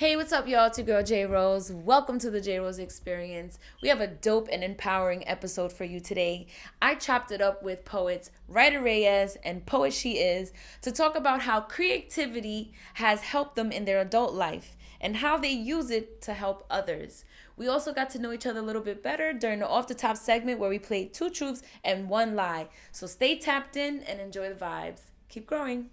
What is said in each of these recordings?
Hey, what's up, y'all? It's your girl, JRose. Welcome to the JRose Experience. We have a dope and empowering episode for you today. I chopped it up with poets writer Reyes and poet She Is to talk about how creativity has helped them in their adult life and how they use it to help others. We also got to know each other a little bit better during the Off the Top segment where we played two truths and one lie. So stay tapped in and enjoy the vibes. Keep growing.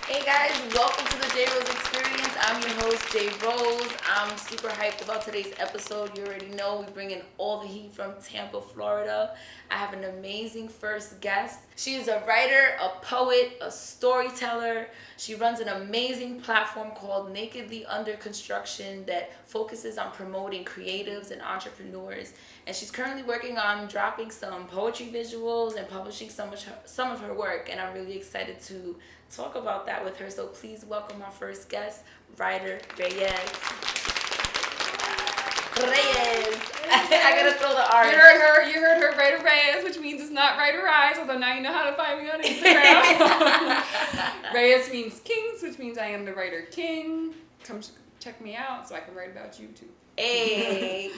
Hey guys, welcome to the JRose Experience. I'm your host, JRose. I'm super hyped about today's episode. You already know we bring in all the heat from Tampa, Florida. I have an amazing first guest. She is a writer, a poet, a storyteller. She runs an amazing platform called Nakedly Under Construction that focuses on promoting creatives and entrepreneurs. And she's currently working on dropping some poetry visuals and publishing some of her work. And I'm really excited to talk about that with her. So please welcome our first guest, writer Reyes. Reyes. I gotta throw the R. You heard her, writer Reyes, which means it's not writer Eyes, although now you know how to find me on Instagram. Reyes means kings, which means I am the writer king. Come check me out so I can write about you too. Hey,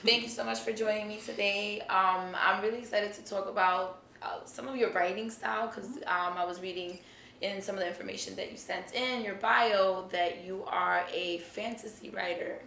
thank you so much for joining me today. I'm really excited to talk about some of your writing style because I was reading in some of the information that you sent in your bio that you are a fantasy writer.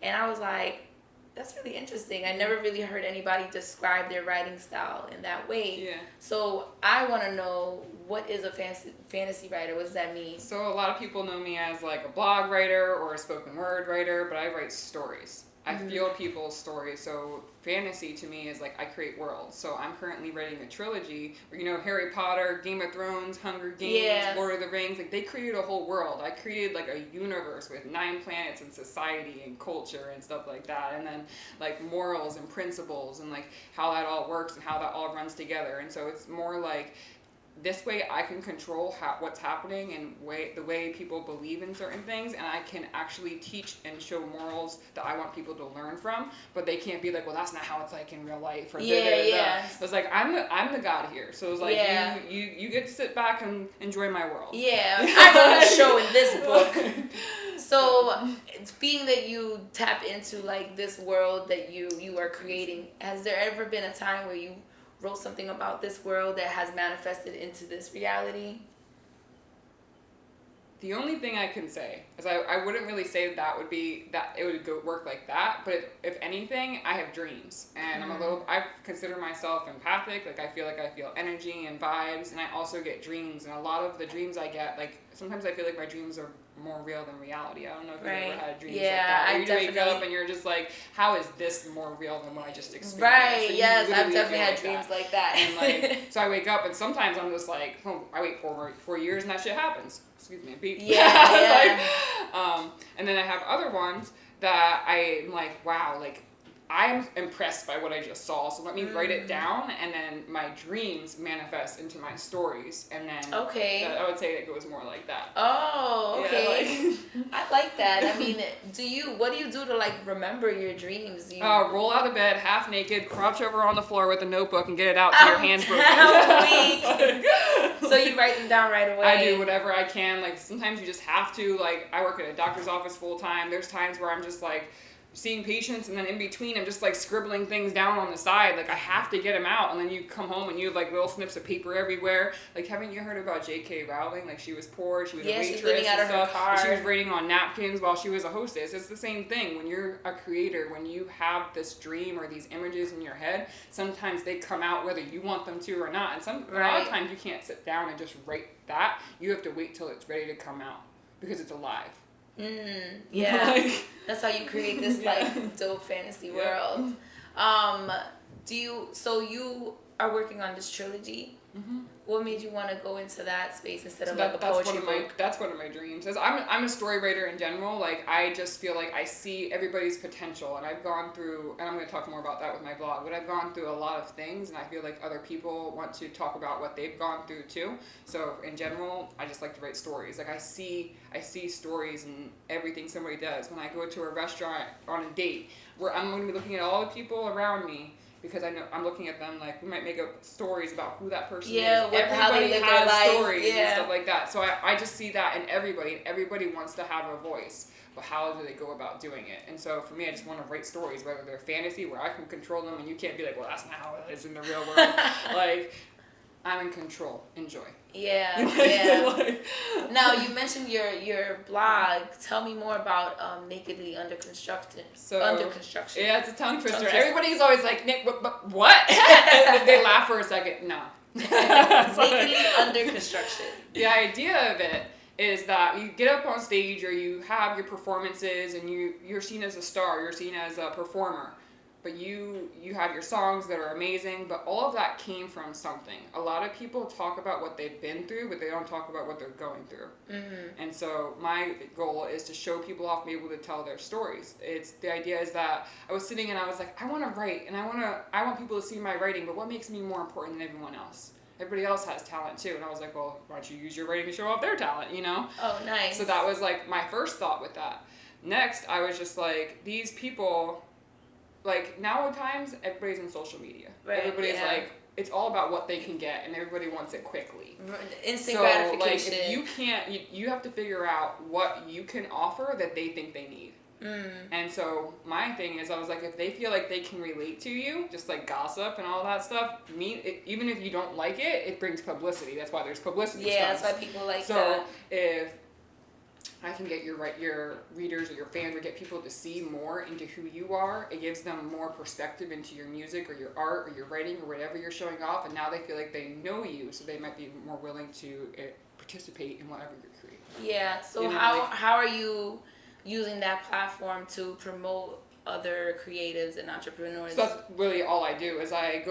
And I was like, that's really interesting. I never really heard anybody describe their writing style in that way. Yeah. So I want to know, what is a fantasy writer? What does that mean? So a lot of people know me as like a blog writer or a spoken word writer, but I write stories. I feel people's stories. So fantasy to me is like I create worlds. So I'm currently writing a trilogy where, Harry Potter, Game of Thrones, Hunger Games, Lord of the Rings, like they created a whole world. I created like a universe with 9 planets and society and culture and stuff like that. And then like morals and principles and like how that all works and how that all runs together. And so it's more like this way I can control what's happening and the way people believe in certain things, and I can actually teach and show morals that I want people to learn from, but they can't be like, well, that's not how it's like in real life. Or Yeah. So it's like, I'm the god here. So it's like, you get to sit back and enjoy my world. Yeah, I wrote a show in this book. So, being that you tap into like this world that you are creating, has there ever been a time where you wrote something about this world that has manifested into this reality? The only thing I can say is I wouldn't really say that would be that it would work like that, but if anything, I have dreams, and I consider myself empathic. Like I feel energy and vibes, and I also get dreams, and a lot of the dreams I get, like sometimes I feel like my dreams are more real than reality. I don't know if you've ever had dreams like that. Where you wake up and you're just like, how is this more real than what I just experienced? Right, and yes, I've definitely had dreams like that. And like, so I wake up and sometimes I'm just like, I wait 4 years and that shit happens. Excuse me, beep. Yeah. And then I have other ones that I'm like, wow, like I'm impressed by what I just saw, so let me write it down, and then my dreams manifest into my stories, and then I would say it goes more like that. Oh, okay. Yeah, I like that. I mean, what do you do to like remember your dreams? Roll out of bed, half naked, crouch over on the floor with a notebook, and get it out to your hands broken. So you write them down right away? I do whatever I can. Like sometimes you just have to. Like I work at a doctor's office full time. There's times where I'm just like seeing patients, and then in between I'm just like scribbling things down on the side. Like I have to get them out, and then you come home and you have like little snips of paper everywhere. Like haven't you heard about J.K. Rowling? Like she was poor, she was a waitress, she was living out of her car. She was writing on napkins while she was a hostess. It's the same thing when you're a creator. When you have this dream or these images in your head, sometimes they come out whether you want them to or not. And a lot of times you can't sit down and just write that. You have to wait till it's ready to come out because it's alive. Yeah. That's how you create this like dope fantasy world. You are working on this trilogy. Mm-hmm. What made you want to go into that space instead of That, like a poetry book? that's one of my dreams. I'm a story writer in general. Like I just feel like I see everybody's potential, and I've gone through, and I'm going to talk more about that with my blog. But I've gone through a lot of things, and I feel like other people want to talk about what they've gone through too. So in general, I just like to write stories. Like I see stories in everything somebody does. When I go to a restaurant on a date, where I'm going to be looking at all the people around me, because I know I'm looking at them like we might make up stories about who that person is. How they live their life. Stories and stuff like that. So I just see that in everybody, and everybody wants to have a voice. But how do they go about doing it? And so for me, I just want to write stories, whether they're fantasy, where I can control them, and you can't be like, well, that's not how it is in the real world. Like, I'm in control. Enjoy. Yeah. Like, now you mentioned your blog. Tell me more about Nakedly Under Construction. Under Construction. Yeah, it's a tongue twister. Everybody's always like, Nick, what? And they laugh for a second. No. Nakedly Under Construction. The idea of it is that you get up on stage or you have your performances and you're seen as a star, you're seen as a performer. But you have your songs that are amazing, but all of that came from something. A lot of people talk about what they've been through, but they don't talk about what they're going through. Mm-hmm. And so my goal is to show people off, be able to tell their stories. The idea is that I was sitting and I was like, I want to write, and I want people to see my writing, but what makes me more important than everyone else? Everybody else has talent too. And I was like, well, why don't you use your writing to show off their talent, you know? Oh, nice. So that was like my first thought with that. Next, I was just like, these people, like nowadays, everybody's in social media. Right, everybody's like, it's all about what they can get, and everybody wants it quickly. Instant gratification. Like, if you can't, you have to figure out what you can offer that they think they need. And so my thing is, I was like, if they feel like they can relate to you, just like gossip and all that stuff, even if you don't like it, it brings publicity. That's why there's publicity. Yeah, that's why people like that. So if I can get your readers or your fans or get people to see more into who you are, it gives them more perspective into your music or your art or your writing or whatever you're showing off, and now they feel like they know you, so they might be more willing to participate in whatever you're creating. Yeah. So how are you using that platform to promote other creatives and entrepreneurs? So that's really all I do is I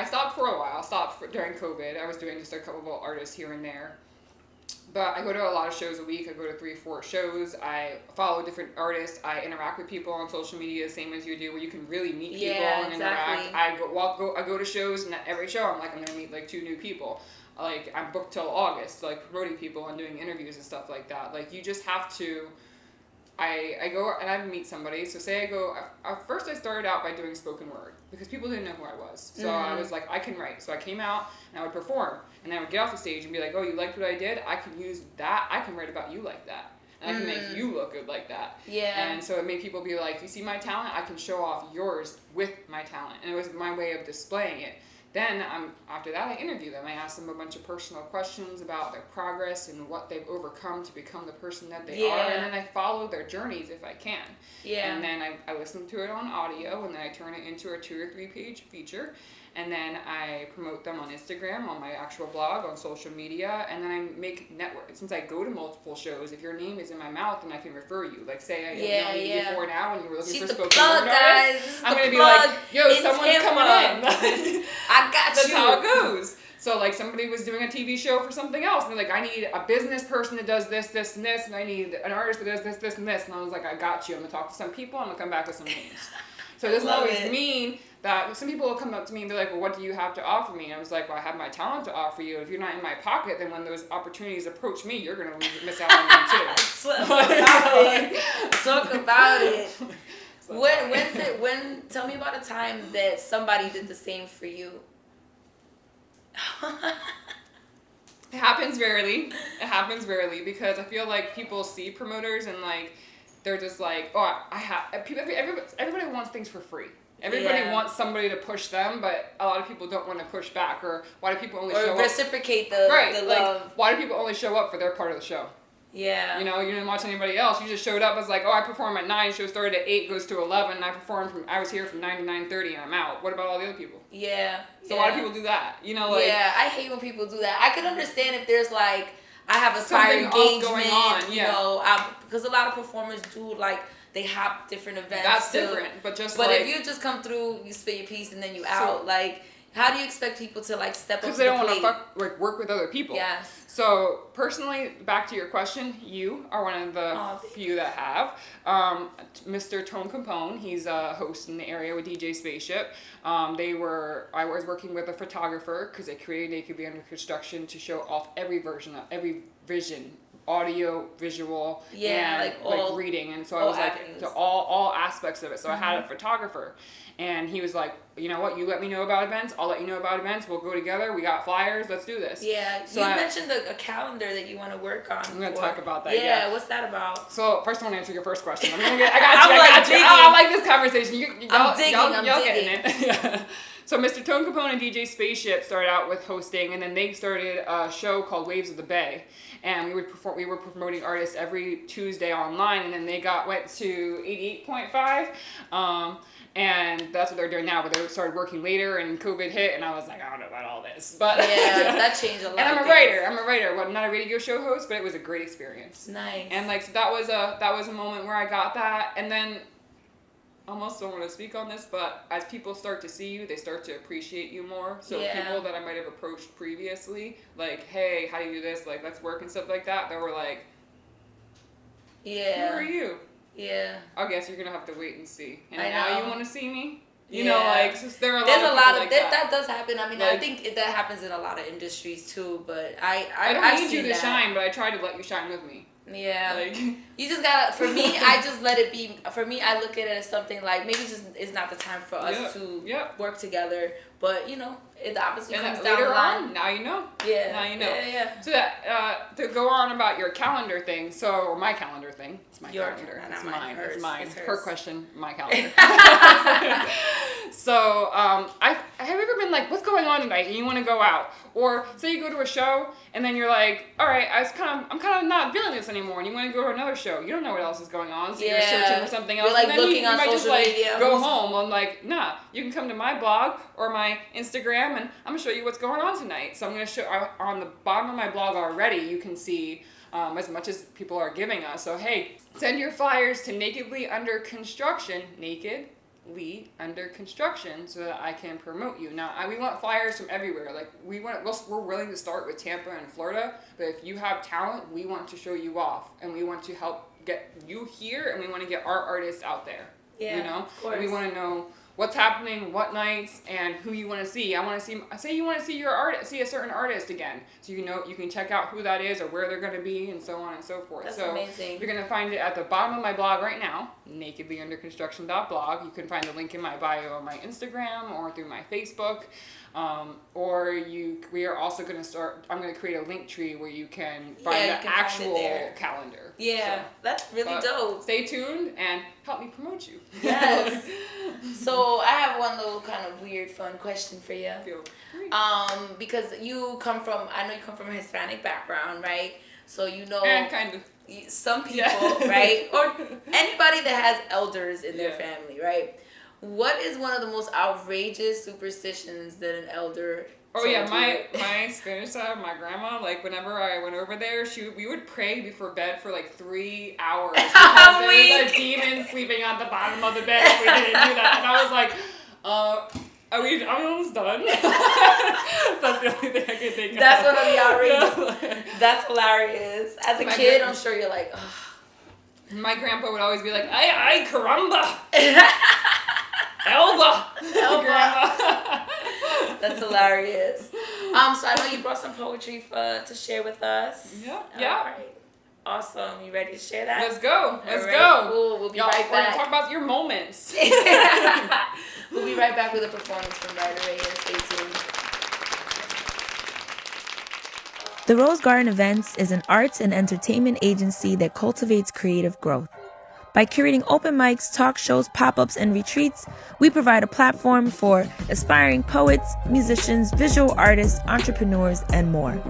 stopped for a while. I stopped during COVID. I was doing just a couple of artists here and there. But I go to a lot of shows a week. I go to 3-4 shows. I follow different artists. I interact with people on social media, same as you do, where you can really meet people and interact. I go to shows, and at every show I'm like, I'm gonna meet like 2 new people. Like I'm booked till August, like promoting people and doing interviews and stuff like that. Like you just have to. I go and I meet somebody. So say I go. First I started out by doing spoken word because people didn't know who I was. So I was like, I can write. So I came out and I would perform, and I would get off the stage and be like, oh, you liked what I did? I can use that. I can write about you like that. And I can make you look good like that. Yeah. And so it made people be like, you see my talent? I can show off yours with my talent. And it was my way of displaying it. Then after that, I interview them. I ask them a bunch of personal questions about their progress and what they've overcome to become the person that they are. And then I follow their journeys if I can. Yeah. And then I listen to it on audio, and then I turn it into a 2 or 3 page feature. And then I promote them on Instagram, on my actual blog, on social media, and then I make network. Since I go to multiple shows, if your name is in my mouth, then I can refer you. Like, say I know you before now when you were looking for spoken word artists. I'm going to be like, yo, someone's coming in. I got That's how it goes. So, like, somebody was doing a TV show for something else, and they're like, I need a business person that does this, this, and this, and I need an artist that does this, this, and this. And I was like, I got you. I'm going to talk to some people. I'm going to come back with some names. So it doesn't always mean that some people will come up to me and be like, well, what do you have to offer me? And I was like, well, I have my talent to offer you. If you're not in my pocket, then when those opportunities approach me, you're going to miss out on them too. Talk about it. When tell me about a time that somebody did the same for you. It happens rarely. Because I feel like people see promoters and like, they're just like, oh, everybody wants things for free. Everybody wants somebody to push them, but a lot of people don't want to push back. Or why do people only show up? Or reciprocate the love. Like, why do people only show up for their part of the show? Yeah. You know, you didn't watch anybody else. You just showed up as like, oh, I perform at 9, show started at 8, goes to 11, and I was here from 9 to 9:30, and I'm out. What about all the other people? Yeah. So a lot of people do that. You know, like. Yeah, I hate when people do that. I can understand if there's like, I have a prior engagement, going on, you know, because a lot of performers do like they hop different events. That's different, but if you just come through, you spit your piece and then you out, like How do you expect people to like step up to Because the they don't plate? want to work with other people. Yes. So personally, back to your question, you are one of the few that have. Mr. Tone Capone, he's a host in the area with DJ Spaceship. I was working with a photographer because they created They Could Be Under Construction to show off every vision, audio, visual, and like reading. And so I was like to all aspects of it. So I had a photographer, and he was like, you know what, you let me know about events, I'll let you know about events, we'll go together, we got flyers, let's do this. Yeah, so you mentioned a calendar that you want to work on. I'm going to talk about that, yeah. What's that about? So first I want to answer your first question. I got you. I like this conversation. I'm digging. Getting it. Yeah. So Mr. Tone Capone and DJ Spaceship started out with hosting, and then they started a show called Waves of the Bay. And we were promoting artists every Tuesday online, and then they went to 88.5. And that's what they're doing now, but they started working later and COVID hit, and I was like, I don't know about all this. But yeah, that changed a lot. And I'm a writer. Well, I'm not a radio show host, but it was a great experience. Nice. And like, so that was a moment where I got that. And then I almost don't want to speak on this, but as people start to see you, they start to appreciate you more. So people that I might have approached previously, like, hey, how do you do this? Like, let's work and stuff like that. They were like, who are you? Yeah. I guess you're going to have to wait and see. And I now know. you want to see me? You know, like, so there are There's a lot of people like that does happen. I mean, like, I think that happens in a lot of industries too, but I don't need you to shine, but I try to let you shine with me. Yeah. Like, you just gotta, for me, I just let it be. For me, I look at it as something like, maybe just it's not the time for us to work together, but, you know, it obviously comes down the line. Now you know. Yeah. Now you know. Yeah. So to go on about your calendar thing, or my calendar thing. It's my calendar. It's mine. Hers. It's mine. It's hers. Her question, my calendar. So, have you ever been like, what's going on tonight? And you want to go out, or say you go to a show and then you're like, all right, I'm kind of not feeling this anymore, and you want to go to another show. You don't know what else is going on, so you're searching for something else. You're like and then looking you on might social just media. go home. I'm like, nah, you can come to my blog or my Instagram, and I'm gonna show you what's going on tonight. So I'm gonna show on the bottom of my blog already. You can see as much as people are giving us. So hey, send your flyers to Nakedly Under Construction, Nakedly Under Construction, so that I can promote you. Now we want flyers from everywhere. Like we're willing to start with Tampa and Florida, but if you have talent, we want to show you off, and we want to help get you here, and we want to get our artists out there. Yeah, you know, of course. And we want to know what's happening, what nights, and who you want to see. I want to see. Say you want to see see a certain artist again, so you can check out who that is or where they're going to be, and so on and so forth. That's so amazing. You're going to find it at the bottom of my blog right now, nakedlyunderconstruction.blog. You can find the link in my bio on my Instagram or through my Facebook. We are also going to start. I'm going to create a link tree where you can find the actual calendar. Yeah, that's really dope. Stay tuned and help me promote you. Yes. So I have one little kind of weird, fun question for you. Feel free. Because I know you come from a Hispanic background, right? So you know. And kind of. Some people, right, or anybody that has elders in their family, right? What is one of the most outrageous superstitions that an elder? My Spanish side, my grandma, like whenever I went over there, we would pray before bed for like 3 hours because there was a demon sleeping on the bottom of the bed if we didn't do that. And I was like, are we almost done? That's the only thing I can think of. That's one of the outrageous. That's hilarious. As a kid, I'm sure you're like, ugh. My grandpa would always be like, ay, caramba. Elba. Grandma. That's hilarious. So I know you brought some poetry to share with us. Yeah. All right. Awesome. You ready to share that? Let's go. Let's go. go. Cool. We'll be right back. We're going to talk about your moments. We'll be right back with a performance from Reyes. Stay tuned. The Rose Garden Events is an arts and entertainment agency that cultivates creative growth. By curating open mics, talk shows, pop-ups, and retreats, we provide a platform for aspiring poets, musicians, visual artists, entrepreneurs, and more.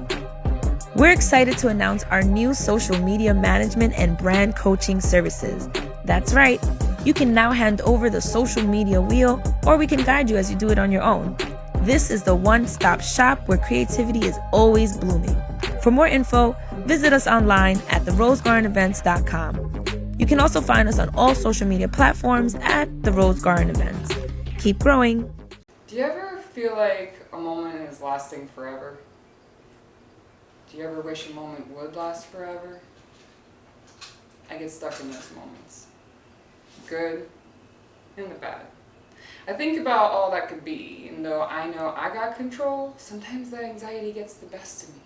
We're excited to announce our new social media management and brand coaching services. That's right, you can now hand over the social media wheel, or we can guide you as you do it on your own. This is the one-stop shop where creativity is always blooming. For more info, visit us online at therosegardenevents.com. You can also find us on all social media platforms at The Rose Garden Events. Keep growing. Do you ever feel like a moment is lasting forever? Do you ever wish a moment would last forever? I get stuck in those moments. Good and the bad. I think about all that could be, and though I know I got control, sometimes that anxiety gets the best of me.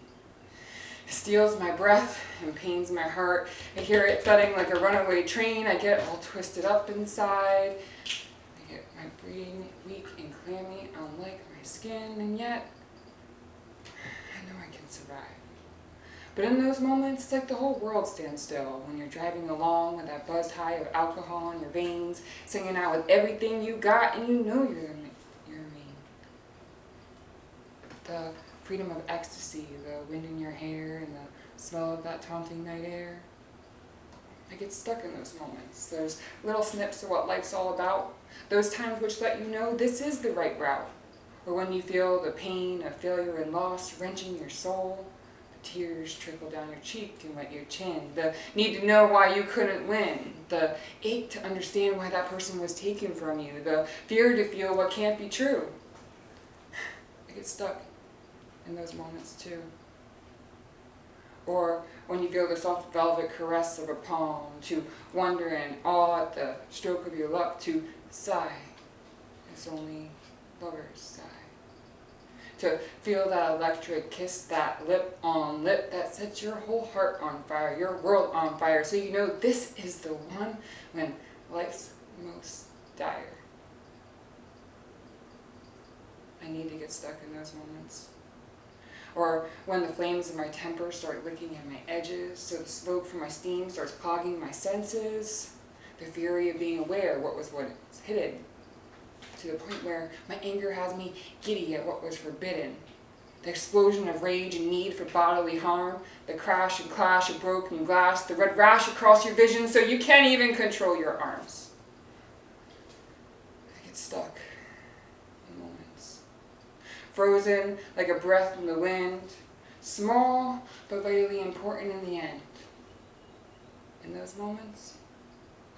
It steals my breath and pains my heart. I hear it thudding like a runaway train. I get all twisted up inside. I get my breathing weak and clammy, unlike my skin, and yet I know I can survive. But in those moments, it's like the whole world stands still when you're driving along with that buzzed high of alcohol in your veins, singing out with everything you got, and you know you're mean. The freedom of ecstasy, the wind in your hair, and the smell of that taunting night air. I get stuck in those moments. There's little snips of what life's all about, those times which let you know this is the right route, or when you feel the pain of failure and loss wrenching your soul. Tears trickle down your cheek and wet your chin. The need to know why you couldn't win. The ache to understand why that person was taken from you. The fear to feel what can't be true. I get stuck in those moments too. Or when you feel the soft velvet caress of a palm, to wonder in awe at the stroke of your luck, to sigh as only lovers sigh. To feel that electric kiss, that lip on lip that sets your whole heart on fire, your world on fire, so you know this is the one when life's most dire. I need to get stuck in those moments. Or when the flames of my temper start licking at my edges, so the smoke from my steam starts clogging my senses, the fury of being aware what was hidden, to the point where my anger has me giddy at what was forbidden. The explosion of rage and need for bodily harm, the crash and clash of broken glass, the red rash across your vision so you can't even control your arms. I get stuck in moments. Frozen like a breath in the wind, small but vitally important in the end. In those moments,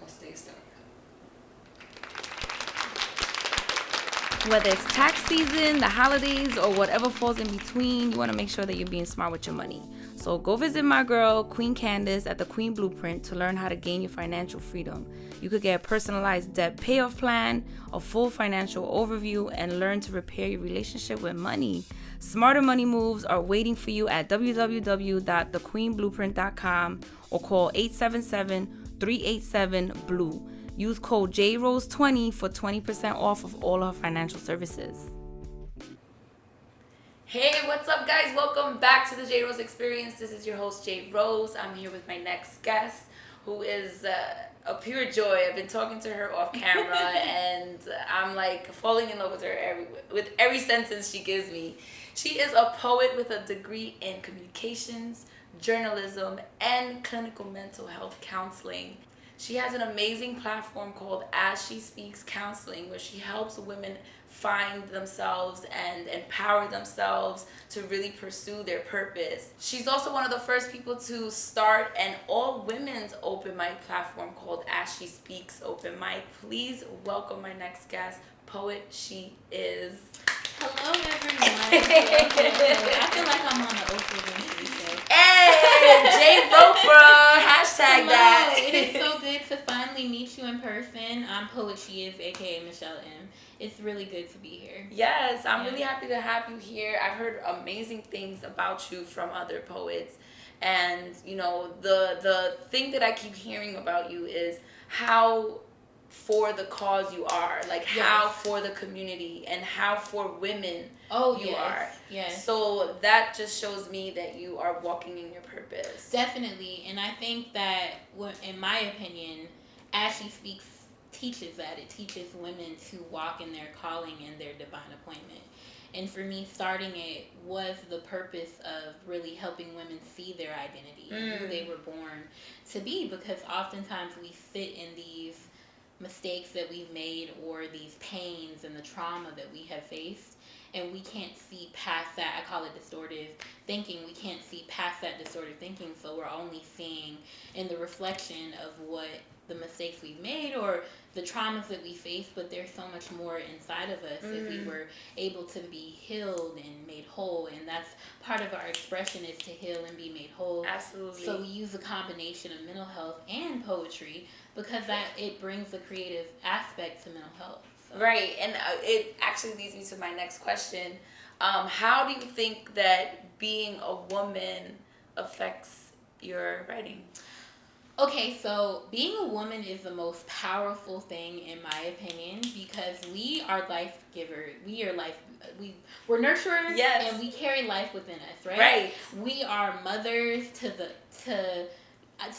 I'll stay stuck. Whether it's tax season, the holidays, or whatever falls in between, you want to make sure that you're being smart with your money. So go visit my girl, Queen Candace, at the Queen Blueprint to learn how to gain your financial freedom. You could get a personalized debt payoff plan, a full financial overview, and learn to repair your relationship with money. Smarter money moves are waiting for you at www.thequeenblueprint.com or call 877-387-BLUE. Use code JRose20 for 20% off of all our financial services. Hey, what's up, guys? Welcome back to the JRose Experience. This is your host, JRose. I'm here with my next guest, who is a pure joy. I've been talking to her off camera, and I'm like falling in love with her with every sentence she gives me. She is a poet with a degree in communications, journalism, and clinical mental health counseling. She has an amazing platform called As She Speaks Counseling, where she helps women find themselves and empower themselves to really pursue their purpose. She's also one of the first people to start an all-women's open mic platform called As She Speaks Open Mic. Please welcome my next guest, poet She Is. Hello, everyone. Hello. I feel like I'm on the Oprah Winfrey show. Hey, Jay Roper, hashtag Hello. that. It is so good to finally meet you in person. I'm Poet She Is, aka Michelle M. It's really good to be here. Yes, I'm really happy to have you here. I've heard amazing things about you from other poets. And, you know, the thing that I keep hearing about you is how for the cause you are, like how for the community and how for women you are. Yes. So that just shows me that you are walking in your purpose. Definitely. And I think that, in my opinion, As She Speaks teaches that. It teaches women to walk in their calling and their divine appointment. And for me, starting it was the purpose of really helping women see their identity and who they were born to be, because oftentimes we sit in these mistakes that we've made or these pains and the trauma that we have faced, and we can't see past that. I call it distorted thinking. We can't see past that distorted thinking, so we're only seeing in the reflection of what the mistakes we've made or the traumas that we face, but there's so much more inside of us if we were able to be healed and made whole. And that's part of our expression, is to heal and be made whole. Absolutely. So we use a combination of mental health and poetry because that it brings a creative aspect to mental health. So. Right, and it actually leads me to my next question. How do you think that being a woman affects your writing? Okay, so being a woman is the most powerful thing in my opinion because we are life giver. We are life. We're nurturers, yes, and we carry life within us. Right. Right. We are mothers to.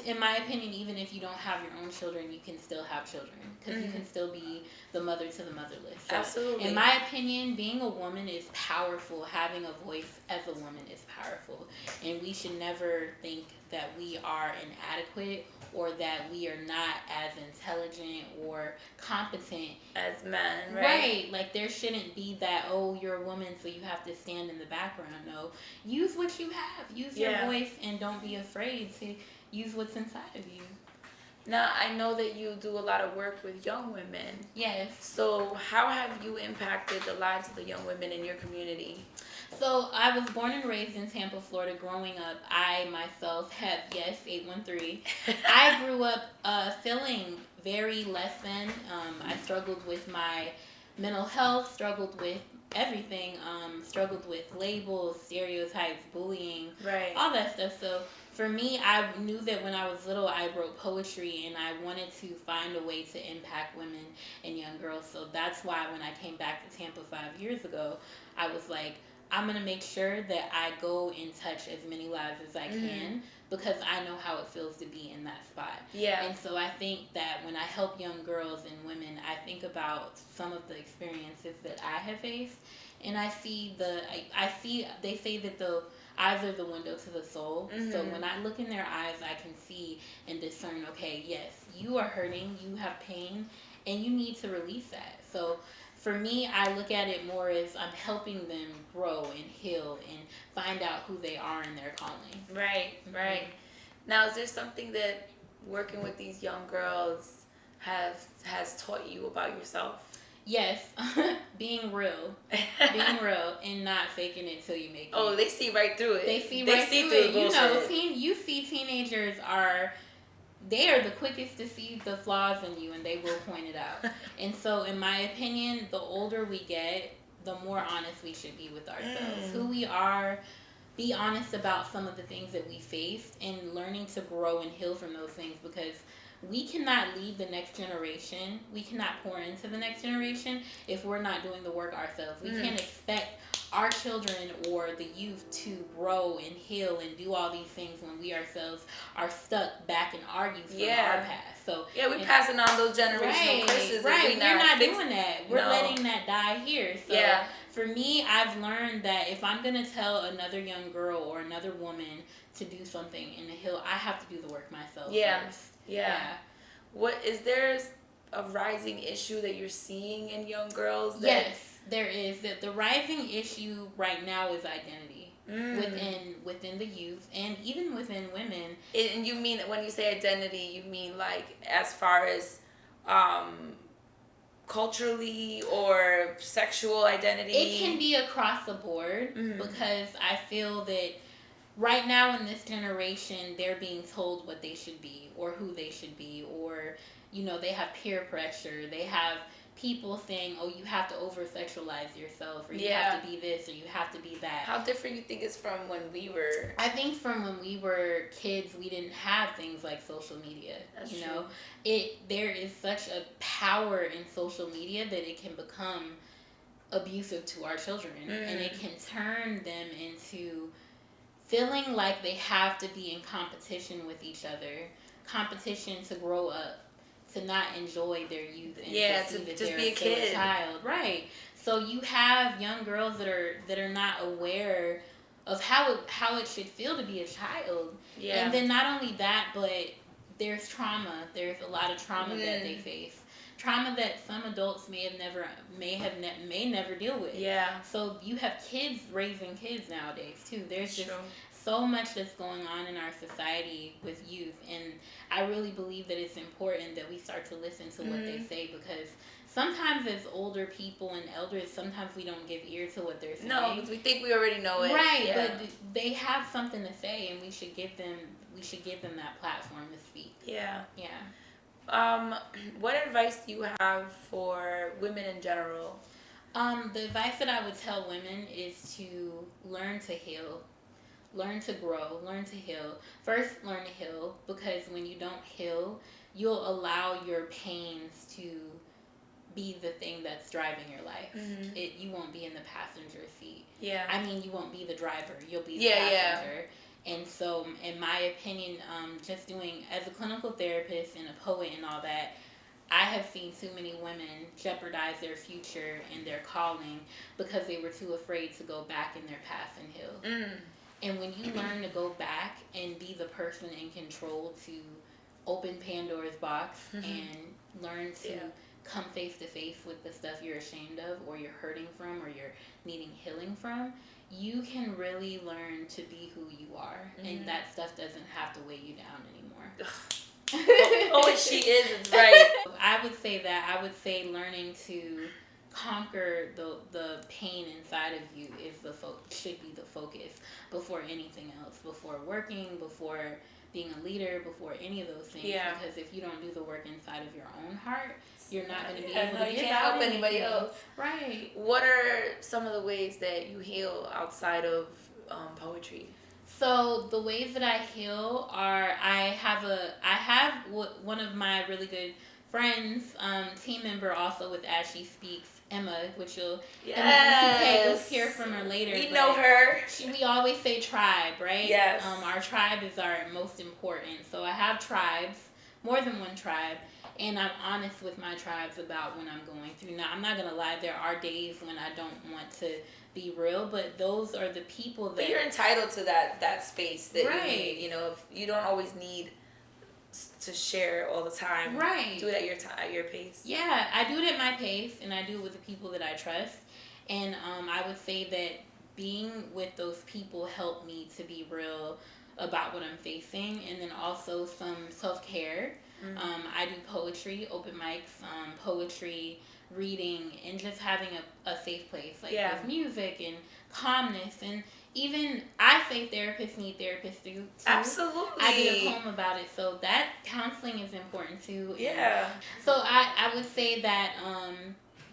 In my opinion, even if you don't have your own children, you can still have children because you can still be the mother to the motherless. So absolutely. In my opinion, being a woman is powerful. Having a voice as a woman is powerful. And we should never think that we are inadequate or that we are not as intelligent or competent as men, right? Right. Like there shouldn't be that, oh, you're a woman, so you have to stand in the background. No. Use what you have. Use your voice and don't be afraid to use what's inside of you. Now, I know that you do a lot of work with young women. Yes. So, how have you impacted the lives of the young women in your community? So, I was born and raised in Tampa, Florida. Growing up, I myself have, 813. I grew up feeling very less than. I struggled with my mental health, struggled with everything, struggled with labels, stereotypes, bullying, right, all that stuff. So, for me, I knew that when I was little, I wrote poetry and I wanted to find a way to impact women and young girls. So that's why when I came back to Tampa 5 years ago, I was like, I'm going to make sure that I go and touch as many lives as I can because I know how it feels to be in that spot. Yeah. And so I think that when I help young girls and women, I think about some of the experiences that I have faced. And I see they say that the eyes are the window to the soul. So when I look in their eyes, I can see and discern, okay, yes, you are hurting, you have pain, and you need to release that. So for me, I look at it more as I'm helping them grow and heal and find out who they are in their calling. Right, right. Now, is there something that working with these young girls has taught you about yourself? Yes, being real and not faking it till you make it. Oh, they see right through it. They see through it. You know, you see teenagers are the quickest to see the flaws in you, and they will point it out. And so, in my opinion, the older we get, the more honest we should be with ourselves. Who we are, be honest about some of the things that we faced, and learning to grow and heal from those things because we cannot lead the next generation. We cannot pour into the next generation if we're not doing the work ourselves. We can't expect our children or the youth to grow and heal and do all these things when we ourselves are stuck back in our youth from our past. So we're passing on those generational curses. Right, we're not doing that. We're letting that die here. So for me, I've learned that if I'm going to tell another young girl or another woman to do something in the hill, I have to do the work myself first. Yeah. What is there a rising issue that you're seeing in young girls? Yes, there is. The rising issue right now is identity within the youth and even within women. And you mean, when you say identity, you mean like as far as culturally or sexual identity? It can be across the board because I feel that right now in this generation, they're being told what they should be or who they should be, or, you know, they have peer pressure. They have people saying, oh, you have to over-sexualize yourself, or you have to be this, or you have to be that. How different you think it's from when we were? I think from when we were kids, we didn't have things like social media. That's you true. know, there is such a power in social media that it can become abusive to our children, and it can turn them into feeling like they have to be in competition with each other, competition to grow up, to not enjoy their youth, and to see that just they're be a kid. A child, right? So you have young girls that are not aware of how it should feel to be a child, and then not only that, but there's trauma. There's a lot of trauma that they face. trauma that some adults may never deal with. Yeah. So you have kids raising kids nowadays too. There's just True. so much that's going on in our society with youth, and I really believe that it's important that we start to listen to what they say, because sometimes as older people and elders, sometimes we don't give ear to what they're saying. No, because we think we already know it. Right, Yeah. but they have something to say, and we should give them that platform to speak. Yeah. Yeah. What advice do you have for women in general? The advice that I would tell women is to learn to heal. Learn to grow, learn to heal. First, learn to heal, because when you don't heal, you'll allow your pains to be the thing that's driving your life. You won't be in the passenger seat. Yeah. I mean, you won't be the driver. You'll be the Yeah. passenger. And so, in my opinion, just doing as a clinical therapist and a poet and all that, I have seen too many women jeopardize their future and their calling because they were too afraid to go back in their past and heal. And when you learn to go back and be the person in control to open Pandora's box and learn to come face to face with the stuff you're ashamed of, or you're hurting from, or you're needing healing from, you can really learn to be who you are. And that stuff doesn't have to weigh you down anymore. Oh, she is. It's right. I would say that. I would say learning to conquer the pain inside of you is should be the focus before anything else, before working, before being a leader, before any of those things. Yeah. Because if you don't do the work inside of your own heart, you're not going to be able to give can't out help anybody anything. else. Right. What are some of the ways that you heal outside of poetry? So the ways that I heal are I have one of my really good friends, team member also with As She Speaks, Emma, which you'll you'll hear from her later. We know her. We always say tribe, right? Yes. Our tribe is our most important. So I have tribes, more than one tribe, and I'm honest with my tribes about when I'm going through. Now, I'm not gonna lie, there are days when I don't want to be real, but those are the people that... But you're entitled to that space that right. you need. You know, if you don't always need to share all the time. Right. Do it at your pace. Yeah, I do it at my pace, and I do it with the people that I trust. And I would say that being with those people helped me to be real about what I'm facing, and then also some self-care. I do poetry, open mics, poetry, reading, and just having a safe place, like with music and calmness. And even I say therapists need therapists too. Absolutely. I did a poem about it, so that counseling is important too. Yeah. So I would say that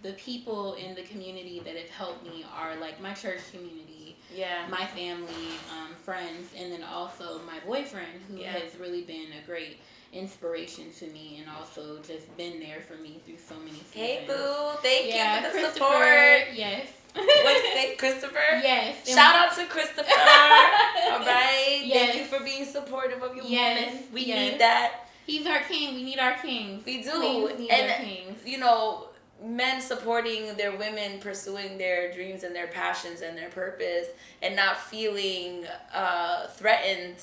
the people in the community that have helped me are like my church community, my family, friends, and then also my boyfriend, who has really been a great inspiration to me, and also just been there for me through so many seasons. Hey boo, thank you for the Christopher, support. Yes. What's his name? Christopher? Yes. Shout out to Christopher. All right. Yes. Thank you for being supportive of your yes. woman. We yes. need that. He's our king. We need our kings. We do. Please need and our kings. You know, men supporting their women pursuing their dreams and their passions and their purpose, and not feeling threatened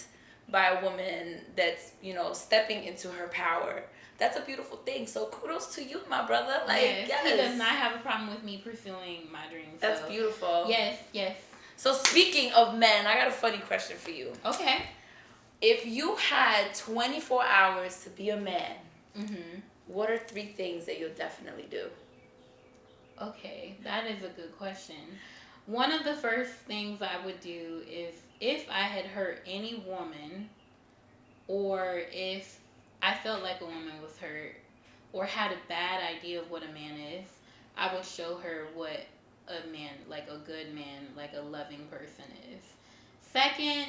by a woman that's, you know, stepping into her power. That's a beautiful thing. So kudos to you, my brother. Like, yes. He does not have a problem with me pursuing my dreams. That's beautiful. Yes, yes. So speaking of men, I got a funny question for you. Okay. If you had 24 hours to be a man, what are 3 things that you'll definitely do? Okay, that is a good question. One of the first things I would do is if I had hurt any woman, or if I felt like a woman was hurt, or had a bad idea of what a man is, I would show her what a man, like a good man, like a loving person is. Second,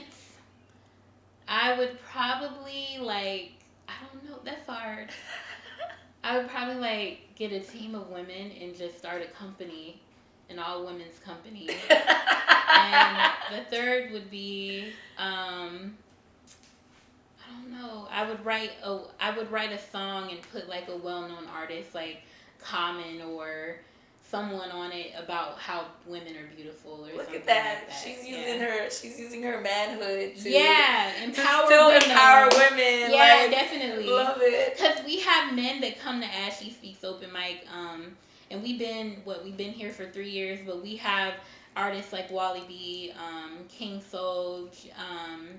I would probably I don't know, that's hard. I would probably get a team of women and just start a company, an all women's company. And the third would be, I don't know. I would write a song and put a well-known artist like Common or someone on it about how women are beautiful or Look something at that. like that. She's using her manhood to empower still women. empower women. Yeah, like, definitely. Love it. Because we have men that come to Ashley Speaks open mic, and we've been here for 3 years, but we have artists like Wally B, King Soj,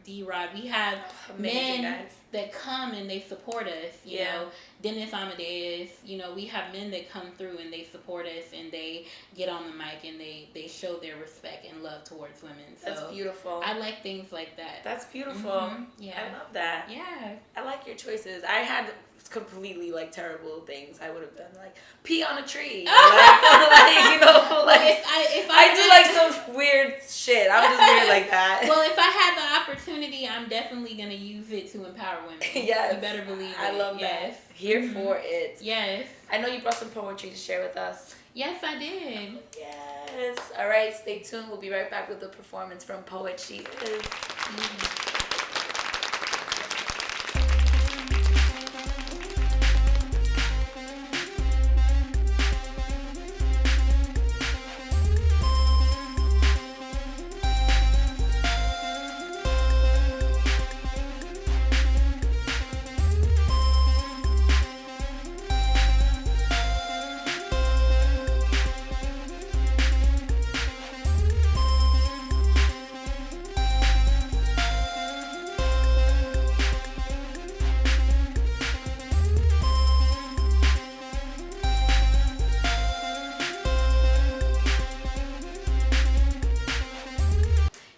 D-Rod. We have Amazing men guys. that come and they support us, you know. Dennis Amadeus, you know, we have men that come through and they support us and they get on the mic and they show their respect and love towards women. So That's beautiful. I like things like that. That's beautiful. Yeah. I love that. Yeah. I like your choices. I had completely like terrible things I would have done, like pee on a tree. Like, you know, like if I do like some weird shit. I'm just weird like that. Well, if I had the opportunity, I'm definitely gonna use it to empower women. Yes. You better believe it. I love that. Here for it. Yes. I know you brought some poetry to share with us. Yes, I did. Yes. All right, stay tuned. We'll be right back with the performance from Poet She Is.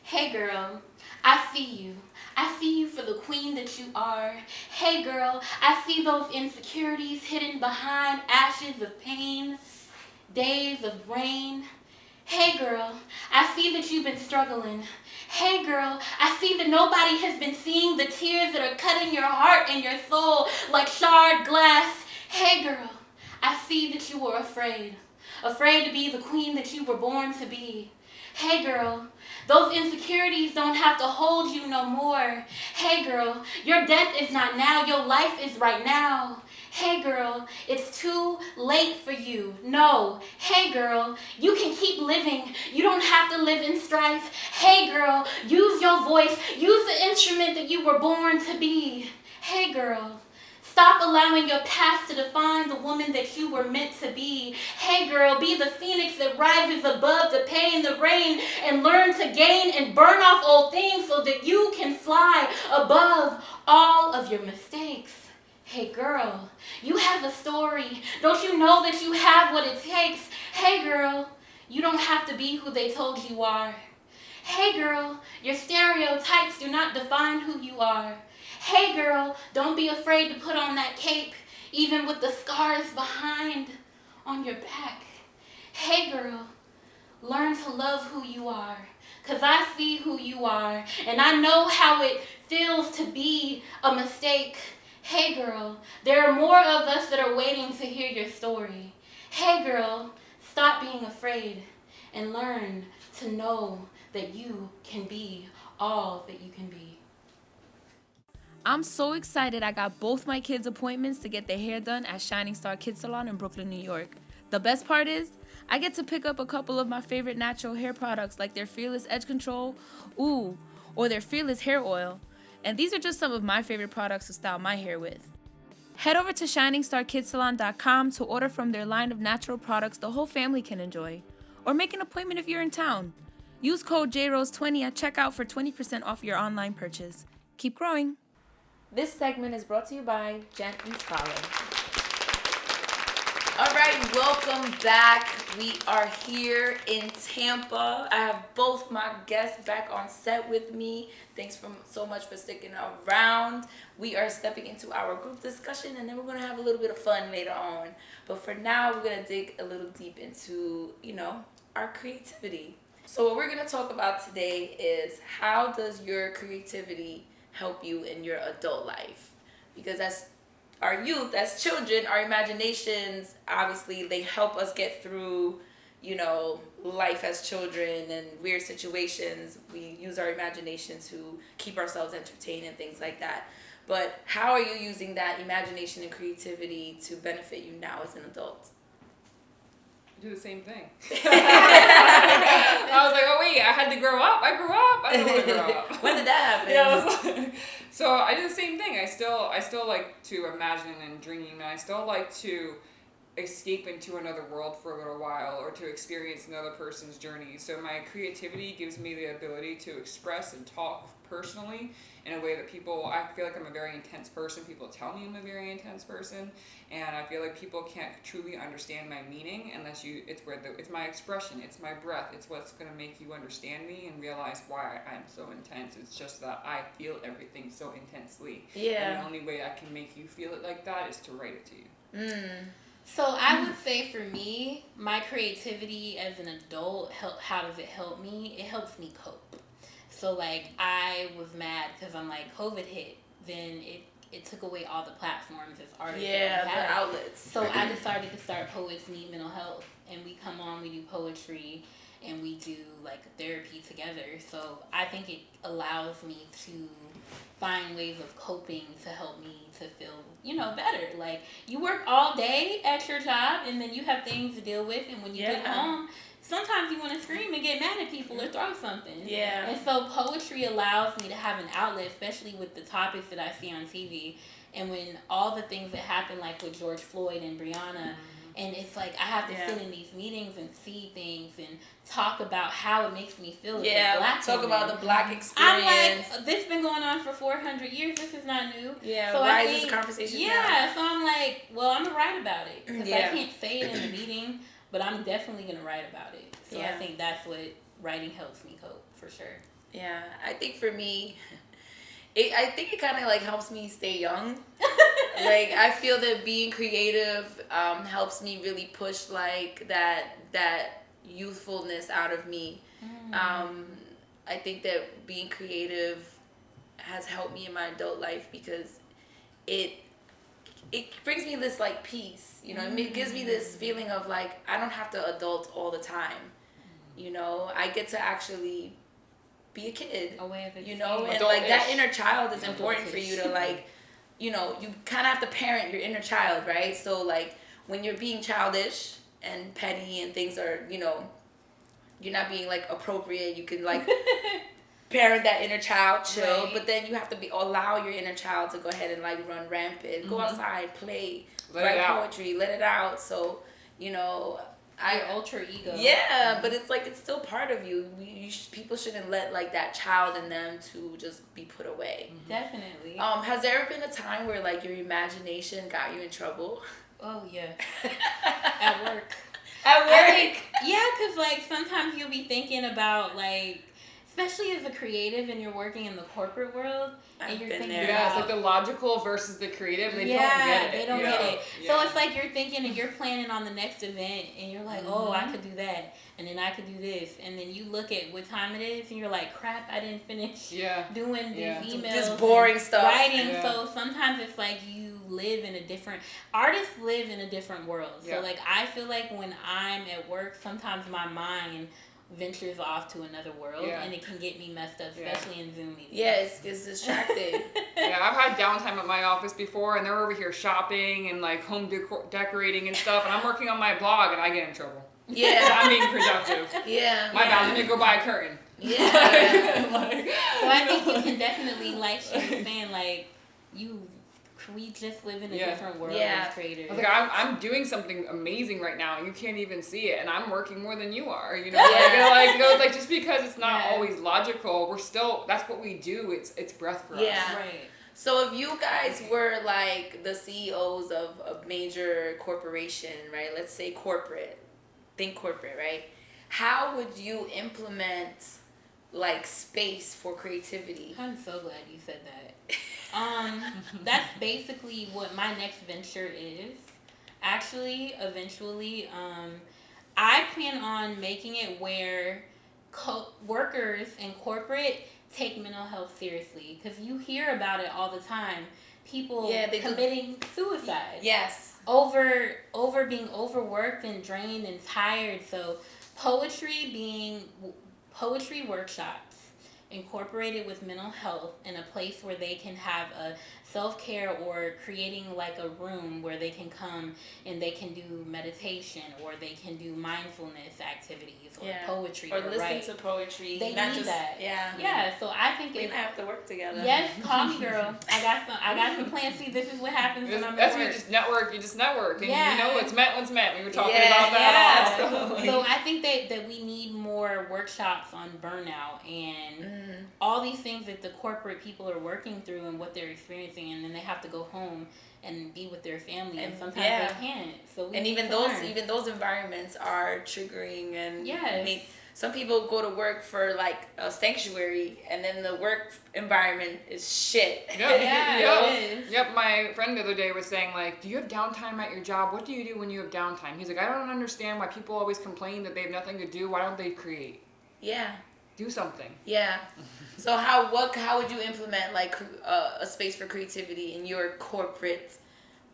Hey girl, I see you. I see you for the queen that you are. Hey girl, I see those insecurities hidden behind ashes of pain, days of rain. Hey girl, I see that you've been struggling. Hey girl, I see that nobody has been seeing the tears that are cutting your heart and your soul like shard glass. Hey girl, I see that you were afraid to be the queen that you were born to be. Hey girl, those insecurities don't have to hold you no more. Hey girl, your death is not now, your life is right now. Hey girl, it's too late for you. No. Hey girl, you can keep living. You don't have to live in strife. Hey girl, use your voice. Use the instrument that you were born to be. Hey girl, stop allowing your past to define the woman that you were meant to be. Hey girl, be the phoenix that rises above the pain, the rain, and learn to gain and burn off old things so that you can fly above all of your mistakes. Hey girl, you have a story. Don't you know that you have what it takes? Hey girl, you don't have to be who they told you are. Hey girl, your stereotypes do not define who you are. Hey girl, don't be afraid to put on that cape, even with the scars behind on your back. Hey girl, learn to love who you are, 'cause I see who you are, and I know how it feels to be a mistake. Hey girl, there are more of us that are waiting to hear your story. Hey girl, stop being afraid and learn to know that you can be all that you can be. I'm so excited I got both my kids' appointments to get their hair done at Shining Star Kid Salon in Brooklyn, New York. The best part is, I get to pick up a couple of my favorite natural hair products like their Fearless Edge Control, or their Fearless Hair Oil. And these are just some of my favorite products to style my hair with. Head over to ShiningstarKidSalon.com to order from their line of natural products the whole family can enjoy. Or make an appointment if you're in town. Use code JRose20 at checkout for 20% off your online purchase. Keep growing. This segment is brought to you by Gently Scholar. All right, welcome back. We are here in Tampa. I have both my guests back on set with me. Thanks so much for sticking around. We are stepping into our group discussion, and then we're going to have a little bit of fun later on. But for now, we're going to dig a little deep into, our creativity. So what we're going to talk about today is how does your creativity help you in your adult life? Because as our youth, as children, our imaginations, obviously, they help us get through, life as children and weird situations. We use our imagination to keep ourselves entertained and things like that. But how are you using that imagination and creativity to benefit you now as an adult? do the same thing. I was like, oh wait, I had to grow up. I grew up. I don't want to grow up. When did that happen? Yeah, so I do the same thing. I still like to imagine and dream, and I still like to escape into another world for a little while or to experience another person's journey. So my creativity gives me the ability to express and talk personally in a way that I feel like I'm a very intense person. People tell me I'm a very intense person, and I feel like people can't truly understand my meaning unless it's my expression, it's my breath, it's what's going to make you understand me and realize why I'm so intense. It's just that I feel everything so intensely. Yeah. And the only way I can make you feel it like that is to write it to you. So I would say for me, my creativity as an adult, how does it help me? It helps me cope. So like I was mad because I'm like COVID hit, then it took away all the platforms as artists. Yeah, the outlets. So I decided to start Poets Need Mental Health, and we come on, we do poetry, and we do like therapy together. So I think it allows me to find ways of coping to help me to feel, better. Like you work all day at your job, and then you have things to deal with, and when you get home, sometimes you want to scream and get mad at people or throw something. Yeah. And so poetry allows me to have an outlet, especially with the topics that I see on TV, and when all the things that happen, like with George Floyd and Breonna. And it's like I have to sit in these meetings and see things and talk about how it makes me feel. Yeah, Black talk woman. about the Black experience. I'm like, this has been going on for 400 years. This is not new. Yeah, so why is this conversation now? So I'm like, well, I'm going to write about it. Because I can't say it in the meeting, but I'm definitely going to write about it. So I think that's what writing helps me cope, for sure. Yeah, I think for me, I think it kind of like helps me stay young. Like I feel that being creative helps me really push like that youthfulness out of me. I think that being creative has helped me in my adult life because it brings me this like peace. It gives me this feeling of like I don't have to adult all the time. I get to actually be a kid, and like that inner child is important for you to like, you kind of have to parent your inner child, right? So like when you're being childish and petty and things are, you're not being like appropriate, you can like parent that inner child, chill, but then you have to allow your inner child to go ahead and like run rampant, go outside, play, write poetry, let it out. So, your ultra ego. Yeah, but it's like it's still part of you. People shouldn't let like that child in them to just be put away. Definitely. Has there ever been a time where like your imagination got you in trouble? Oh yeah. At work. At work. Because like sometimes you'll be thinking about like, especially as a creative and you're working in the corporate world, and you're thinking it's like the logical versus the creative. They don't get it. They don't get it. So it's like you're thinking and you're planning on the next event, and you're like, oh, I could do that, and then I could do this, and then you look at what time it is, and you're like, crap, I didn't finish doing these emails, this boring stuff, writing. So sometimes it's like artists live in a different world. So like I feel like when I'm at work, sometimes my mind ventures off to another world, and it can get me messed up, especially in Zoom meetings. Yes, it's distracting. I've had downtime at my office before, and they're over here shopping and like home decorating and stuff, and I'm working on my blog, and I get in trouble. Yeah, I'm being productive. My bad. Let me go buy a curtain. So I think you can definitely, like she was saying, like we just live in a different world as creators. I was like, I'm doing something amazing right now, and you can't even see it, and I'm working more than you are. Like just because it's not always logical, we're still, that's what we do. It's breath for us. Right. So if you guys were like the CEOs of a major corporation, right? Let's say think corporate, right? How would you implement like space for creativity? I'm so glad you said that. That's basically what my next venture is. Actually, eventually, I plan on making it where workers in corporate take mental health seriously, because you hear about it all the time. People committing suicide. Yes. Over being overworked and drained and tired. So poetry workshops incorporated with mental health in a place where they can have a self-care, or creating like a room where they can come and they can do meditation, or they can do mindfulness activities, or poetry, or listen write. to poetry. They not need just that. Yeah. Yeah, so I think we have to work together. Yes, call me, girl. I got some plans. See, this is what happens when I'm at work. You just network. You just network, and Yeah. you know what's meant. What's meant. We were talking about that. Yeah. So I think that we need more workshops on burnout and all these things that the corporate people are working through and what they're experiencing, and then they have to go home and be with their family, and sometimes they can't. So even those environments are triggering, and some people go to work for like a sanctuary, and then the work environment is shit. Yep. My friend the other day was saying, like, do you have downtime at your job? What do you do when you have downtime? He's like, I don't understand why people always complain that they have nothing to do. Why don't they create? Yeah. Do something. Yeah. So how would you implement like a space for creativity in your corporate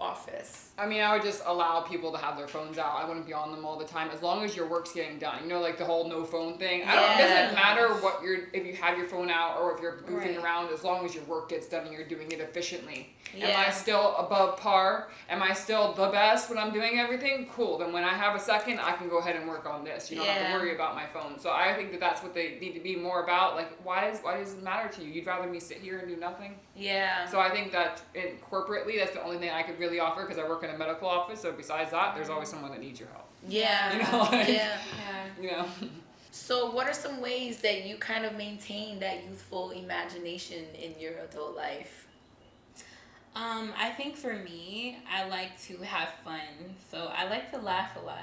office? I mean, I would just allow people to have their phones out. I wouldn't be on them all the time, as long as your work's getting done. You know, like the whole no phone thing. It doesn't matter if you have your phone out or if you're goofing around, as long as your work gets done and you're doing it efficiently. Yeah. Am I still above par? Am I still the best when I'm doing everything? Cool. Then when I have a second, I can go ahead and work on this. You don't have to worry about my phone. So I think that's what they need to be more about. Like, why does it matter to you? You'd rather me sit here and do nothing? Yeah. So I think that corporately, that's the only thing I could really offer, because I work in a medical office. So besides that, there's always someone that needs your help. Yeah. You know, like, you know. So what are some ways that you kind of maintain that youthful imagination in your adult life? I think for me, I like to have fun. So I like to laugh a lot.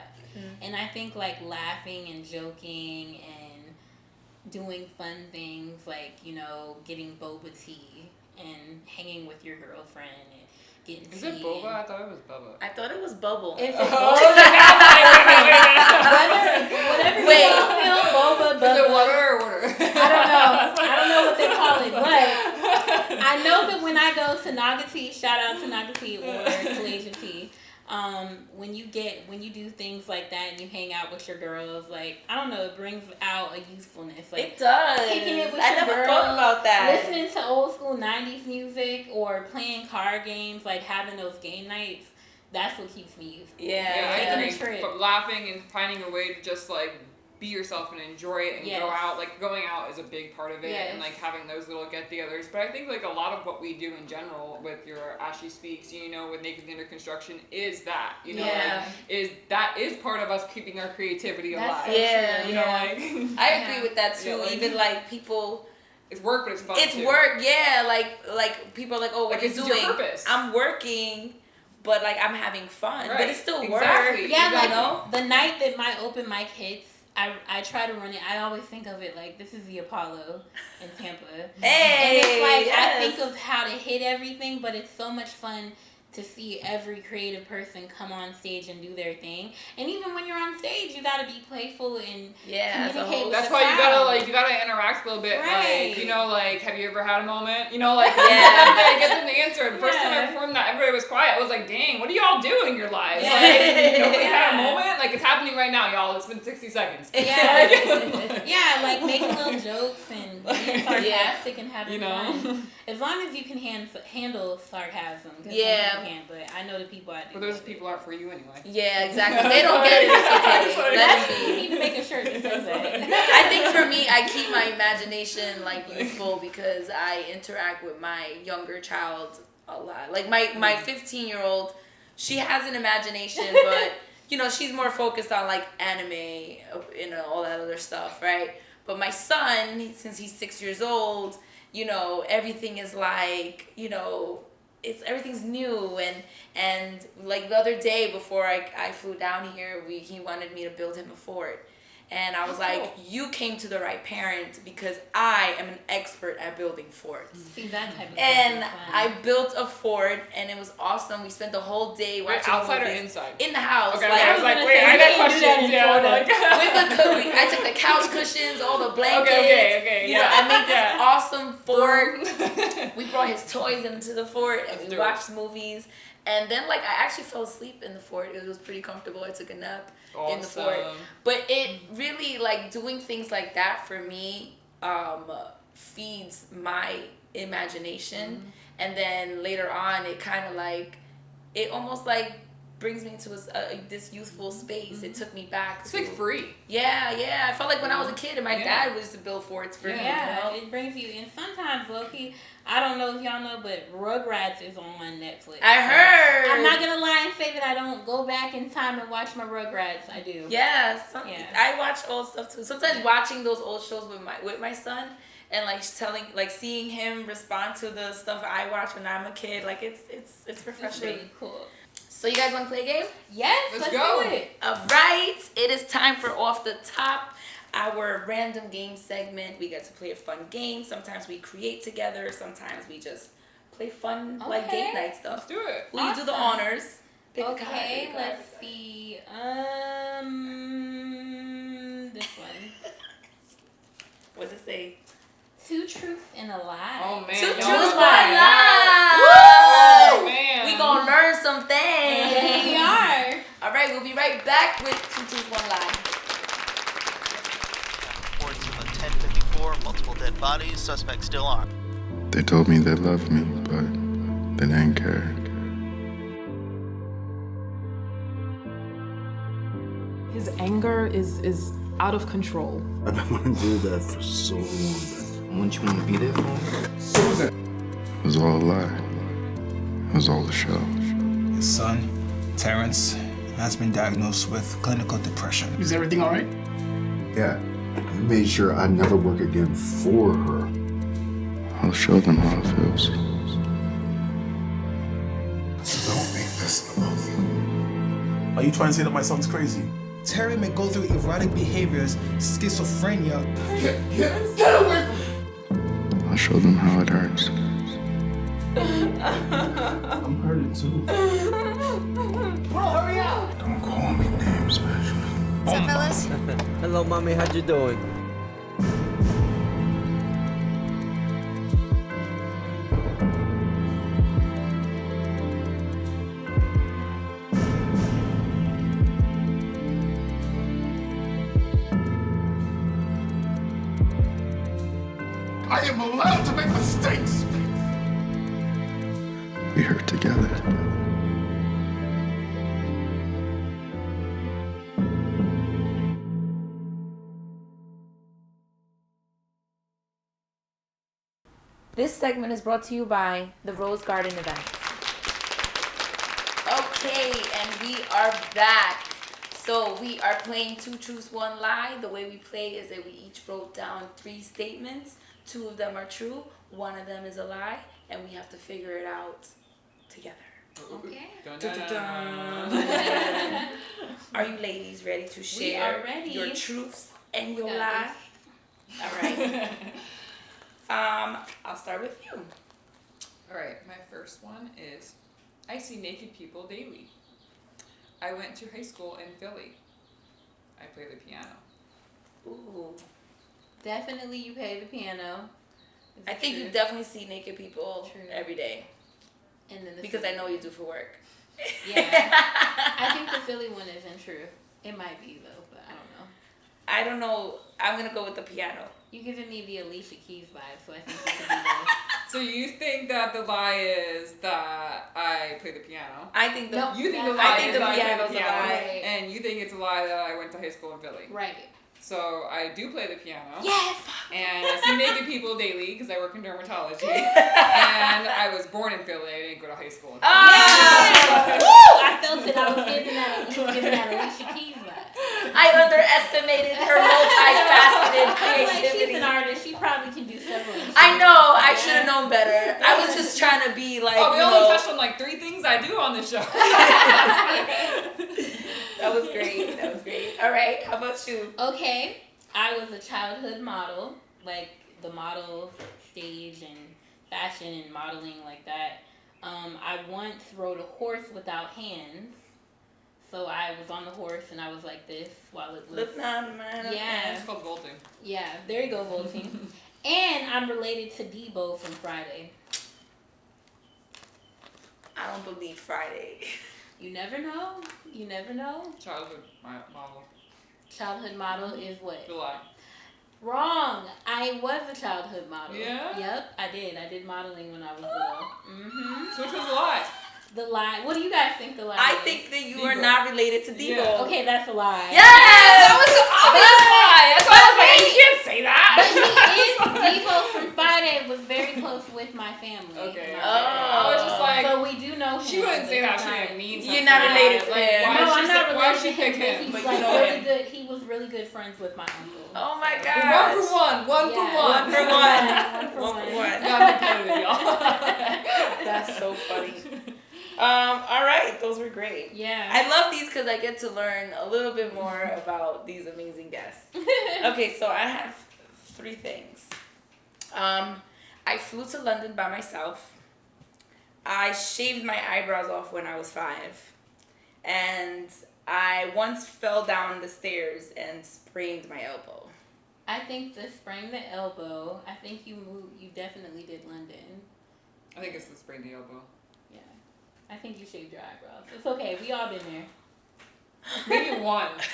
And I think like laughing and joking and doing fun things, like, you know, getting boba tea and hanging with your girlfriend and getting tea. Is it boba? I thought it was bubba. I thought it was bubble. It's boba. Whatever you want to feel, boba, bubba. Is it water or water? I don't know what they call it, but I know that when I go to Naga Tea, shout out to Naga Tea or Cre-A-Tive Tea, when you do things like that and you hang out with your girls, like, I don't know, it brings out a youthfulness. Like, it does. Kicking it with I your never girls, thought about that. listening to old school 90s music or playing card games, like having those game nights. That's what keeps me youthful. I agree. But laughing and finding a way to just like be yourself and enjoy it and go out. Like, going out is a big part of it, and like having those little get-togethers. But I think like a lot of what we do in general with your Ashley Speaks, you know, with Naked Under Construction, is that, you know, like, is part of us keeping our creativity alive. You know, like I agree with that too. Like, even like people. It's work, but it's fun. It's too. work, like people are like, oh, what are you doing? Your purpose. I'm working. But like I'm having fun, but it's still work. Yeah, like, you know? The night that my open mic hits, I try to run it. I always think of it like this is the Apollo in Tampa. Hey, and it's like I think of how to hit everything, but it's so much fun to see every creative person come on stage and do their thing. And even when you're on stage, you gotta be playful and communicate with that's the why crowd. you gotta interact a little bit. Right. Like, you know, like, have you ever had a moment? You know, like, get them to answer. The first time I performed that, everybody was quiet. I was like, dang, what do y'all do in your lives? Like, nobody had a moment? Like, it's happening right now, y'all. It's been 60 seconds. Like making little jokes and being sarcastic and having fun. As long as you can handle sarcasm. But I know the people I do. But those people aren't for you anyway. Yeah, exactly. They don't get it. It's okay. Let it be. You need to make a shirt that says that. I think for me, I keep my imagination like youthful because I interact with my younger child a lot. Like my 15-year-old, she has an imagination, but you know, she's more focused on like anime, you know, all that other stuff, right? But my son, since he's 6 years old, you know, everything is like, you know, everything's new, and like the other day before I flew down here, he wanted me to build him a fort. And I was like, you came to the right parent because I am an expert at building forts. See, that type of and I built a fort, and it was awesome. We spent the whole day watching outside movies. Or inside? In the house. Okay, I was like, wait, I got questions. I took the couch cushions, all the blankets. Okay. You know, I made this awesome fort. We brought his toys into the fort, and we watched movies. And then, like, I actually fell asleep in the fort. It was pretty comfortable. I took a nap in the fort. But it really, like, doing things like that for me feeds my imagination, and then later on it kind of like, it almost like brings me to this youthful space. It took me back It's to, like free. Yeah. I felt like when I was a kid and my dad used to build forts for me. Yeah, it brings you, and sometimes, low-key, I don't know if y'all know, but Rugrats is on Netflix. I heard. I'm not gonna lie and say that I don't go back in time and watch my Rugrats. I do. Yeah, I watch old stuff too. Sometimes watching those old shows with my son, and like seeing him respond to the stuff I watch when I'm a kid, like it's refreshing. It's really cool. So you guys want to play a game? Yes, let's go. do it. All right, it is time for Off the Top, our random game segment. We get to play a fun game. Sometimes we create together. Sometimes we just play fun like date night stuff. Let's do it. Will you do the honors? Okay, let's see. This one. What does it say? 2 truths and a lie. Oh man. 2 don't truths, lie. 1 lie. Oh man. We gonna learn some things. Yes, we are. All right, we'll be right back with 2 truths, 1 lie. Reports of a 1054, multiple dead bodies, suspect still armed. They told me they loved me, but they didn't care. His anger is out of control. I've been wanting to do that for so long. Wouldn't you want to be there for him? It was all a lie. It was all a show. His son, Terrence, has been diagnosed with clinical depression. Is everything all right? Yeah, I made sure I never work again for her. I'll show them how it feels. Don't make this love. Are you trying to say that my son's crazy? Terry may go through erratic behaviors, schizophrenia. Get away from me! I'll show them how it hurts. I'm hurting too. Bro, hurry up! Don't call me names, Benjamin. What's up, fellas? Hello, mommy. How you doing? I am allowed to make mistakes! We hurt together. This segment is brought to you by the Rose Garden events. Okay, and we are back. So we are playing 2 truths, 1 lie. The way we play is that we each wrote down 3 statements. 2 of them are true, 1 of them is a lie, and we have to figure it out together. Okay. Dun, Dun, dun, dun, dun. dun. Are you ladies ready to share are ready. your truths and your got lies? All right. I'll start with you. All right, my first one is, I see naked people daily. I went to high school in Philly. I play the piano. Ooh. Definitely you play the piano. I think you definitely see naked people every day. And then because I know you do for work. Yeah. I think the Philly one isn't true. It might be though, but I don't know. I don't know. I'm gonna go with the piano. You're giving me the Alicia Keys vibe, so I think it could be the... So you think that the lie is that I play the piano? I think the you think the lie is that I play piano's the a piano, lie. and you think it's a lie that I went to high school in Philly. Right. So I do play the piano. Yes. And I see naked people daily because I work in dermatology. And I was born in Philly. I didn't go to high school in Philly. Yes. Woo! I felt it. I was giving that Alicia Keys vibe. I underestimated her multifaceted creativity. She's an artist. She probably can do several. I know. I should have known better. I was just trying to be like. Oh, we only touched on like 3 things I do on this show. That was great. That was great. All right. How about you? Okay. I was a childhood model, like the model stage and fashion and modeling like that. I once rode a horse without hands. So I was on the horse and I was like this while it was... Look now, man. Yeah. It's called vaulting. Yeah, there you go, vaulting. And I'm related to Debo from Friday. I don't believe Friday. You never know. You never know. Childhood model. Childhood model is what? The lie. Wrong. I was a childhood model. Yeah? Yep, I did. I did modeling when I was little. So which was a lie? The lie. What do you guys think the lie I is? think that you Devo. are not related to Devo. Yeah. Okay, that's a lie. Yes! That was an obvious lie. That's why I was like, you can't say that. But he is Devo from Friday was very close with my family. Okay. Oh. I was just like, So we do know him. she wouldn't say that. but She he's didn't mean something. You're not related to Like, him. why No, I'm did not why related she to pick him. him? He's But like you know really him. good. He was really good friends with my uncle. Oh my One god. for one. One for Yeah. one. One for one. One for One for one. one. Yeah, I'm competitive, y'all. That's so funny. All right, those were great. Yeah. I love these because I get to learn a little bit more about these amazing guests. Okay, so I have 3 things. I flew to London by myself. I shaved my eyebrows off when I was 5. And I once fell down the stairs and sprained my elbow. I think the sprain the elbow. I think you definitely did London. I think it's the sprain the elbow. Yeah. I think you shaved your eyebrows. It's okay. We all been there. Maybe one. You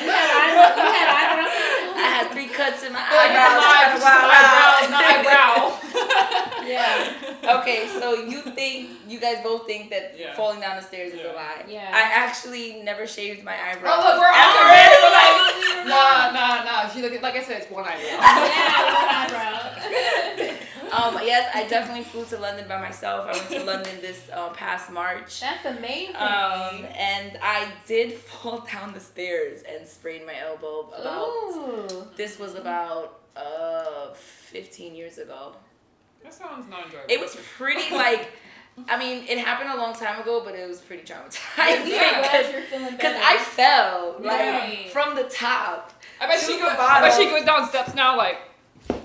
had eyebrows? I had 3 cuts in my eyebrows. eyebrows. Not eyebrow. Yeah. Okay, so you guys both think that Yeah. falling down the stairs is a lie. Yeah. I actually never shaved my eyebrows. Oh, look, we're ever. Nah. She look like I said, it's one eyebrow. Yeah, one eyebrow. Yes, I definitely flew to London by myself. I went to London this past March. That's amazing. And I did fall down the stairs and sprained my elbow. This was about 15 years ago. That sounds not enjoyable. It was pretty I mean, it happened a long time ago, but it was pretty traumatizing because I fell from the top. I bet to she the goes. bottom. I bet she goes down steps now. Like,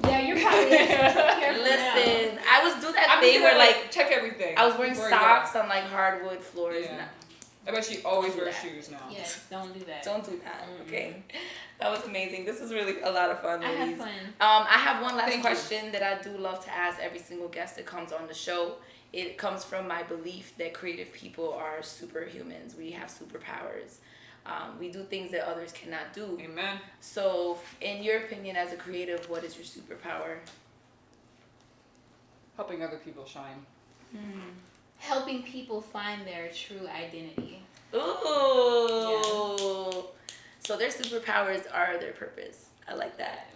Yeah, you're probably careful listen. now. I was doing that I'm thing just gonna, where check everything. I was wearing before you go. socks on hardwood floors. Yeah. And I bet she always Don't do wears that. shoes now. Yes, don't do that. don't do that, okay? That was amazing. This was really a lot of fun, I had ladies. fun. I have one last Thank you. question that I do love to ask every single guest that comes on the show. It comes from my belief that creative people are superhumans. We have superpowers. We do things that others cannot do. Amen. So, in your opinion, as a creative, what is your superpower? Helping other people shine. Helping people find their true identity. Ooh. So their superpowers are their purpose. I like that.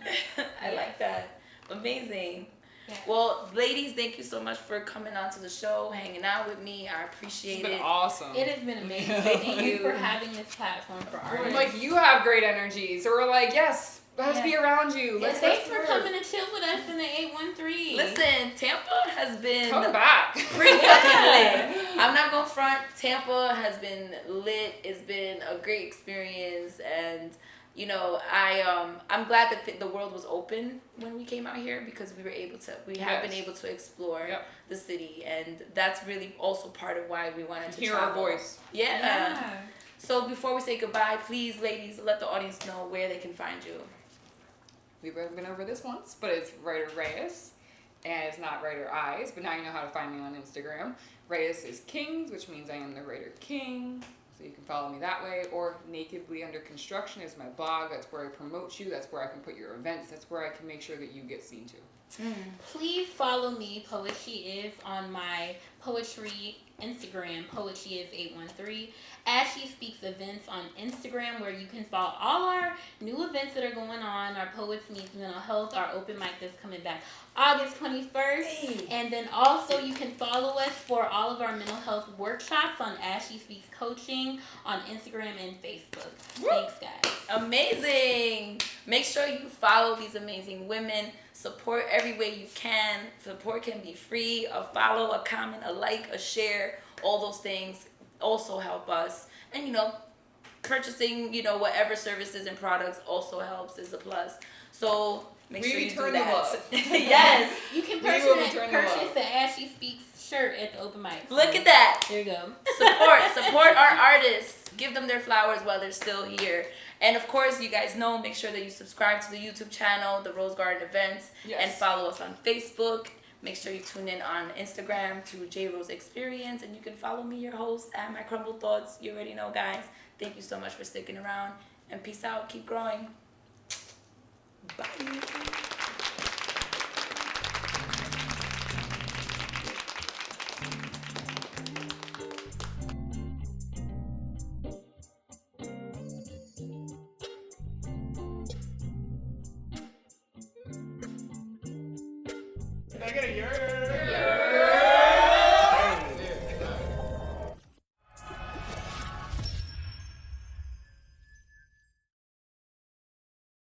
I like that. Amazing. Yeah. Well, ladies, thank you so much for coming on to the show, hanging out with me. I appreciate It's been it. awesome. It has been amazing. Thank you for having this platform for artists. Like, you have great energy, so we're like, yes, let's be around you. Yeah, Let's thanks for work. coming to chill with us in the 813. Listen, Tampa has been Come back. pretty fucking lit. I'm not gonna front. Tampa has been lit. It's been a great experience, and you know, I'm glad that the world was open when we came out here because we have been able to explore the city, and that's really also part of why we wanted to hear travel. our voice. Yeah. So before we say goodbye, please, ladies, let the audience know where they can find you. We've been over this once, but it's writer Reyes, and it's not writer Eyes, but now you know how to find me on Instagram. Reyes is Kings, which means I am the writer king. So you can follow me that way, or Nakedly Under Construction is my blog. That's where I promote you. That's where I can put your events. That's where I can make sure that you get seen too. Please follow me, Poet She Is, on my poetry Instagram, Poet She Is 813. As She Speaks events on Instagram, where you can follow all our new events that are going on, our Poets Needs Mental Health, our open mic that's coming back August 21st. And then also you can follow us for all of our mental health workshops on As She Speaks Coaching on Instagram and Facebook. Thanks, guys. Amazing. Make sure you follow these amazing women. Support every way you can. Support can be free. A follow, a comment, a like, a share. All those things also help us. And, you know, purchasing, you know, whatever services and products also helps is a plus. So make sure you do return the that. love. Yes. You can We will return the purchase love. the As She Speaks shirt at the open mic. Look at that. There you go. Support our artists. Give them their flowers while they're still here. And of course, you guys know, make sure that you subscribe to the YouTube channel, the Rose Garden Events, and follow us on Facebook. Make sure you tune in on Instagram to JRose Experience, and you can follow me, your host, at My Crumble Thoughts. You already know, guys. Thank you so much for sticking around, and peace out. Keep growing. Can I get a yard?